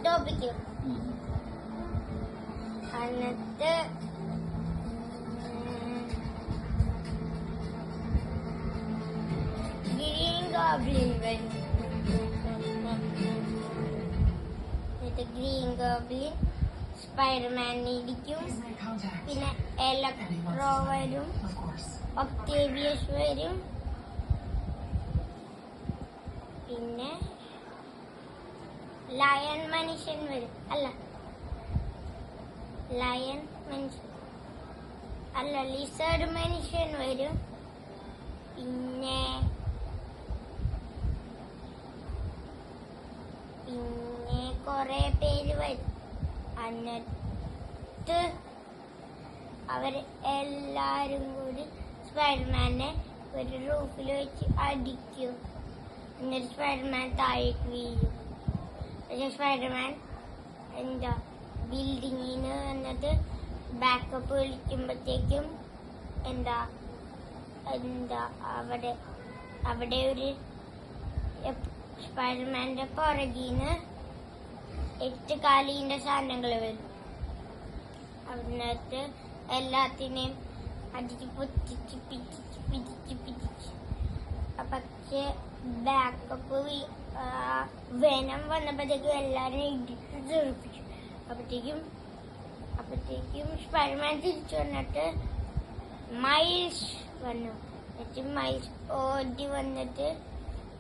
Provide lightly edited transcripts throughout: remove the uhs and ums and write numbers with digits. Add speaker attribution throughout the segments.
Speaker 1: Topic. എന്നിട്ട് green goblin വരും. Green goblin സ്പൈഡർമാനെ ഇടിക്കും. പിന്നെ എലക്ട്രോ വരും, ഒക്ടേവിയസ് വരും, പിന്നെ ലയൺ മനുഷ്യൻ വരും. ലയൺ മനുഷ്യൻ ലിസർഡ് മനുഷ്യൻ വരും. പിന്നെ കുറെ പേര് വരും. എന്നിട്ട് അവര് എല്ലാരും കൂടി സ്പൈഡർമാനെ ഒരു റൂഫിൽ വെച്ച് അടിക്കും. എന്നിട്ട് സ്പൈഡർമാൻ താഴേക്ക് വീഴും. പക്ഷെ സ്പൈഡർമാൻ ബിൽഡിങ്ങിന് വന്നിട്ട് ബാക്കപ്പ് വിളിക്കുമ്പോഴത്തേക്കും അവിടെ ഒരു സ്പൈഡർമാന്റെ പുറകിന്ന് 8 കാലിന്റെ സാധനങ്ങൾ വരും. അതിനകത്ത് എല്ലാത്തിനെയും അടിച്ച് പൊത്തിച്ച് പിടിച്ച് പക്ഷെ ബാക്കപ്പ് വെനം വന്നപ്പോഴത്തേക്കും എല്ലാരും ഇടിച്ച് തെറിപ്പിച്ചു. അപ്പോഴത്തേക്കും സ്പൈഡർമാൻ തിരിച്ചു വന്നിട്ട് മൈൽസ് വന്നു. എന്നിട്ട് മൈൽസ് ഓടി വന്നിട്ട്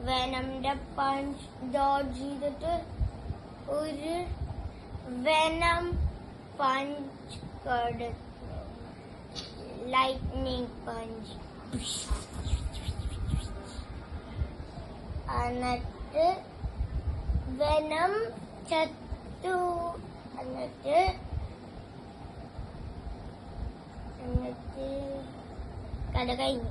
Speaker 1: വെനമിന്റെ പഞ്ച് ഡോഡ്ജ് ചെയ്തിട്ട് ഒരു വെനം പഞ്ച് കൊടുത്തു. Lightning punch. എന്നിട്ട് വെനം ചത്തു. എന്നിട്ട് കഥ കഴിഞ്ഞു.